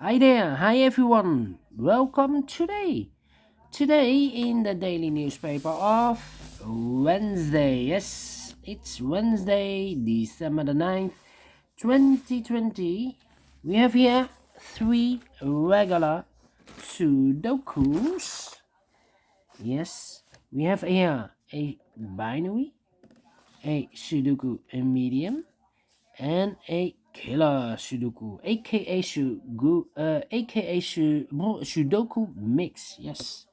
Hi there, hi everyone. Welcome today. Today in the daily newspaper of Wednesday. Yes, it's Wednesday, December the 9th, 2020. We have here three regular Sudokus. Yes, we have here a binary, a Sudoku medium, and a killer Sudoku, aka Sudoku mix. Yes,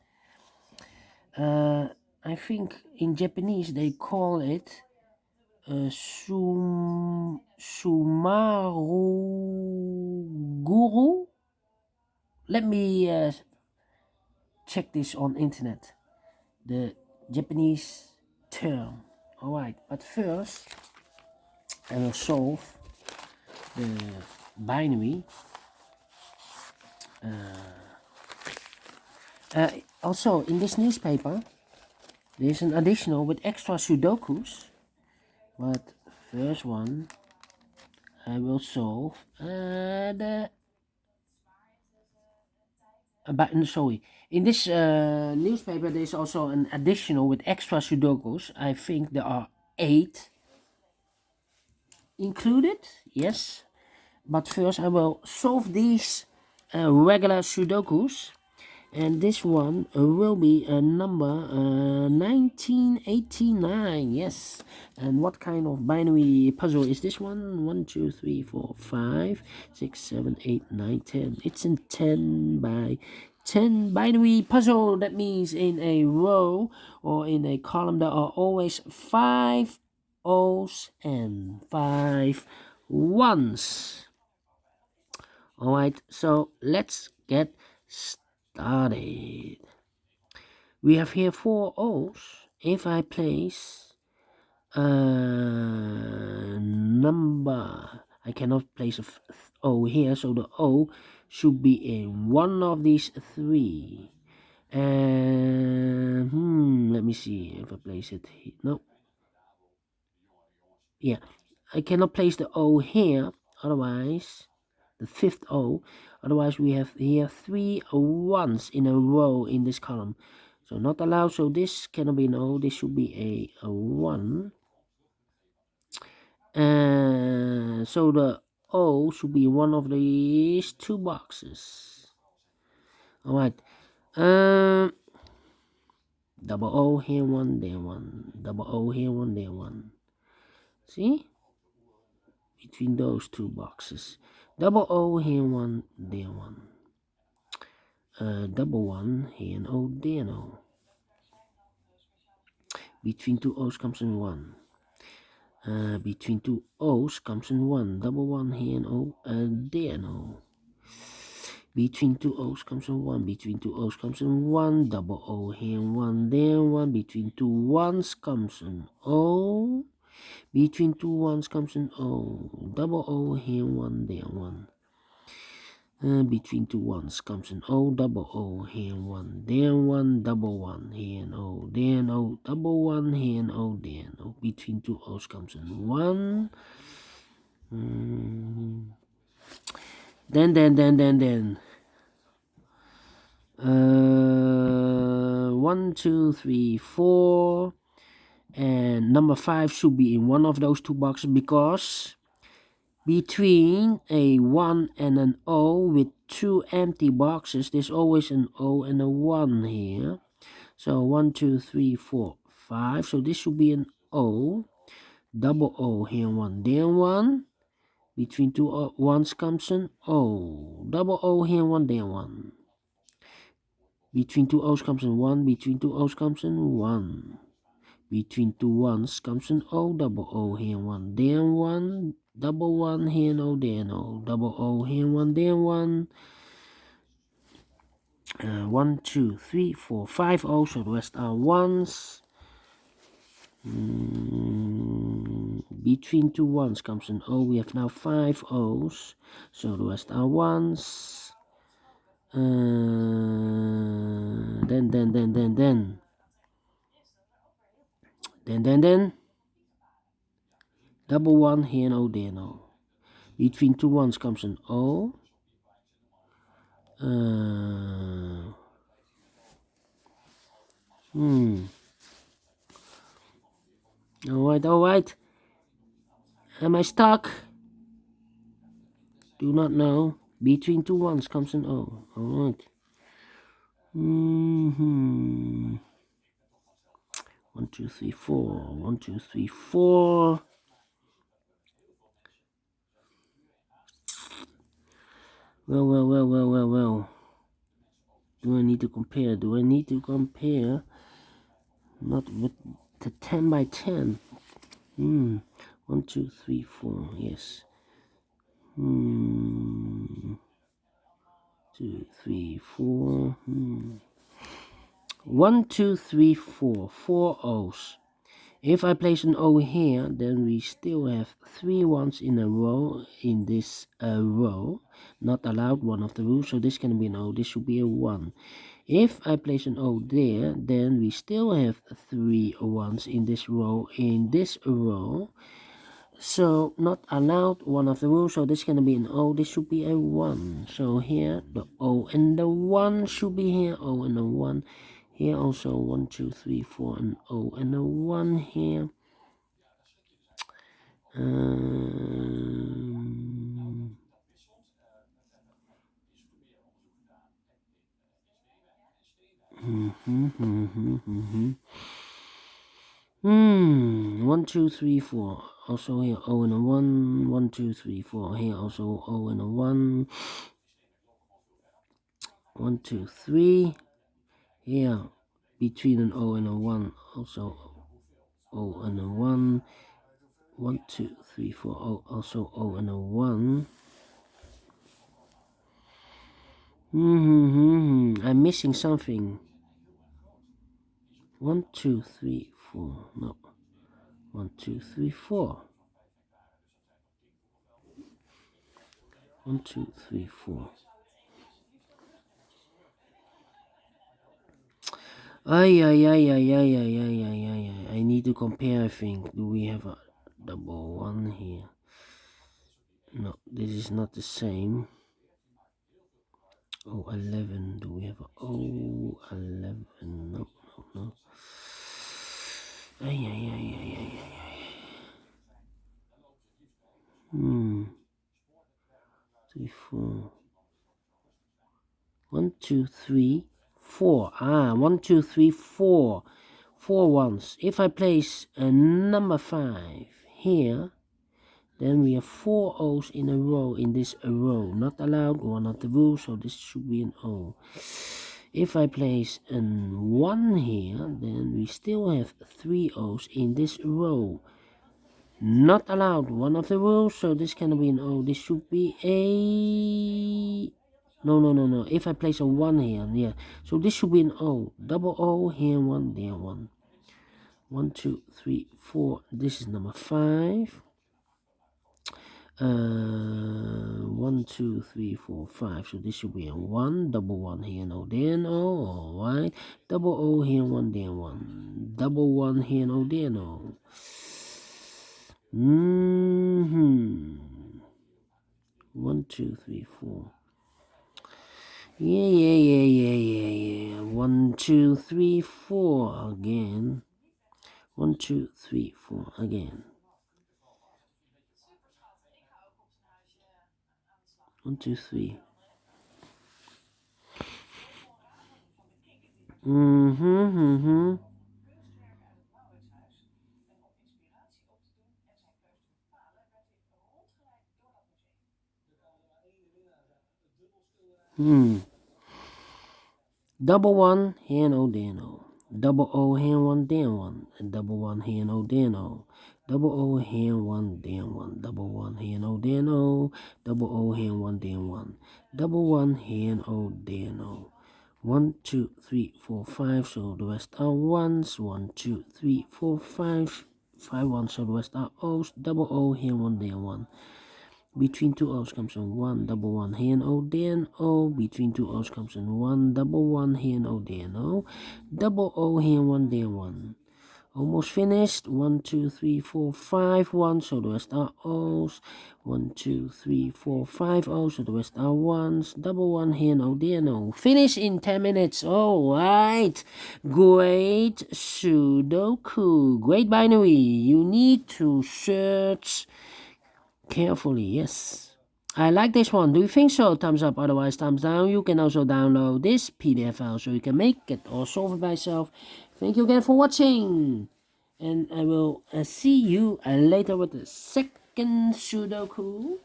uh, I think in Japanese they call it Sumaru Guru. Let me check this on internet. The Japanese term. All right, but first I will solve the binary. Also, in this newspaper, there's an additional with extra Sudokus. But first one, I will solve sorry. In this newspaper, there's also an additional with extra Sudokus. I think there are 8 included. Yes. But first, I will solve these regular Sudokus. And this one will be number 1989. Yes. And what kind of binary puzzle is this one? 1 2 3 4 5 6 7 8 9 10. It's in 10 by 10 binary puzzle. That means in a row or in a column there are always 5 O's and 5 1's. Alright, so let's get started. We have here 4 O's. If I place a number, I cannot place a O here, so the O should be in one of these 3. And let me see if I place it here. No. Yeah, I cannot place the O here, otherwise the 5th O. Otherwise, we have here 3 1's in a row in this column. So not allowed. So this cannot be an O. This should be a 1. So the O should be one of these 2 boxes. All right. Double O here, 1 there, 1. Double O here, 1 there, 1. See? Between those 2 boxes. Double O here, 1 there, 1. Double 1 here, and O there, no. Between 2 O's comes in 1. Between 2 O's comes in 1. Double 1 here, and O there, no. Between 2 O's comes in 1. Between 2 O's comes in 1. Double O here, 1 there, 1. Between 2 1's comes in O. Between 2 1's comes in O. Double O here, 1 there, 1. Between 2 1's comes an O, double O here, 1 there, 1, double 1 here, and O there, and O, double 1 here, and O there, and O. Between 2 O's comes an 1. Then. 1 2 3 4, and number 5 should be in one of those 2 boxes, because between a 1 and an O with 2 empty boxes, there's always an O and a 1 here. So 1 2 3 4 5. So this should be an O. Double O here, 1 there, 1. Between 2 1's comes an O. Double O here, 1 there, 1. Between 2 O's comes an 1. Between 2 O's comes an 1. Between 2 1's comes an O. Double O here, 1 there, 1. Double 1 here, no there, no. Double O here, 1 there, 1. 1 2 3 4 5 O's, so the rest are 1's. Between 2 1's comes an O. We have now 5 O's, so the rest are 1's. Then double 1 here, no there, no. Between 2 1's comes an O. Alright. Am I stuck? Do not know. Between two ones comes an O. Alright. 1, 2, 3, 4. 1, 2, 3, 4. Well. Do I need to compare? Not with the 10 by 10. 1, 2, 3, 4. Yes. 2, 3, 4. 1, 2, 3, 4. 4 O's. If I place an O here, then we still have 3 ones in a row in this row. Not allowed, one of the rules, so this can be an O, this should be a 1. If I place an O there, then we still have 3 ones in this row, So not allowed, one of the rules, so this can be an O, this should be a 1. So here, the O and the 1 should be here, O and the 1. Here also 1, 2, 3, 4, and O and a 1 here. Um, 1, 2, 3, 4. Also here O and a 1. 1, 2, 3, 4. Here also O and a 1. 1, 2, 3. Here between an O and a 1. Also O and a 1. 1, 2, 3, 4. O, also O and a 1. I'm missing something. 1, 2, 3, 4. No. 1, 2, 3, 4. 1, 2, 3, 4. I need to compare, I think. Do we have a double 1 here? No, this is not the same. 11. Do we have a 11? No. Ay. 3, 4. 1, 2, 3, 4. 1, 2, 3, 4. 4 ones. If I place a number 5 here, then we have 4 O's in a row in this row. Not allowed, one of the rules, so this should be an O. If I place a 1 here, then we still have 3 O's in this row. Not allowed, one of the rules, so this cannot be an O. This should be a... No. If I place a 1 here, yeah. So this should be an O. Double O, here 1, there 1. 1, 2, 3, 4. This is number 5. 1, 2, 3, 4, 5. So this should be a 1. Double 1 here, no, there, no. Alright. Double O here, 1, there 1. Double 1 here, no, there, no. 1, 2, 3, 4. Yeah. 1, 2, 3, 4 again. 1, 2, 3, 4 again. 1, 2, 3. Double 1 here, no, there, no. Double O here, 1, there 1. And double 1 here, no, there, no. Double O here, 1, there 1. Double 1 here, no, there, no. Double O here, 1, there 1. Double 1 here, no, there, no. 1, 2, 3, 4, 5. So the rest are 1s. 1, 2, 3, 4, 5. 5 1. So the rest are O's. Double O here, 1, there 1. Between two O's comes in 1, double 1 here and O, there and O. Between two O's comes in 1, double 1 here and O, there and O. Double O here, 1, there 1. Almost finished. 1, 2, 3, 4, 5 ones, so the rest are O's. 1, 2, 3, 4, 5 O's, so the rest are ones. Double one here, no dear, no. Finish in 10 minutes. Alright. Great Sudoku. Great binary. You need to search carefully. Yes. I like this one. Do you think so? Thumbs up, otherwise thumbs down. You can also download this PDF file so you can make it or solve it by yourself. Thank you again for watching. And I will see you later with the second Sudoku,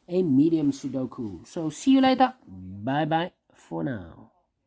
a medium Sudoku. So see you later. Bye bye for now.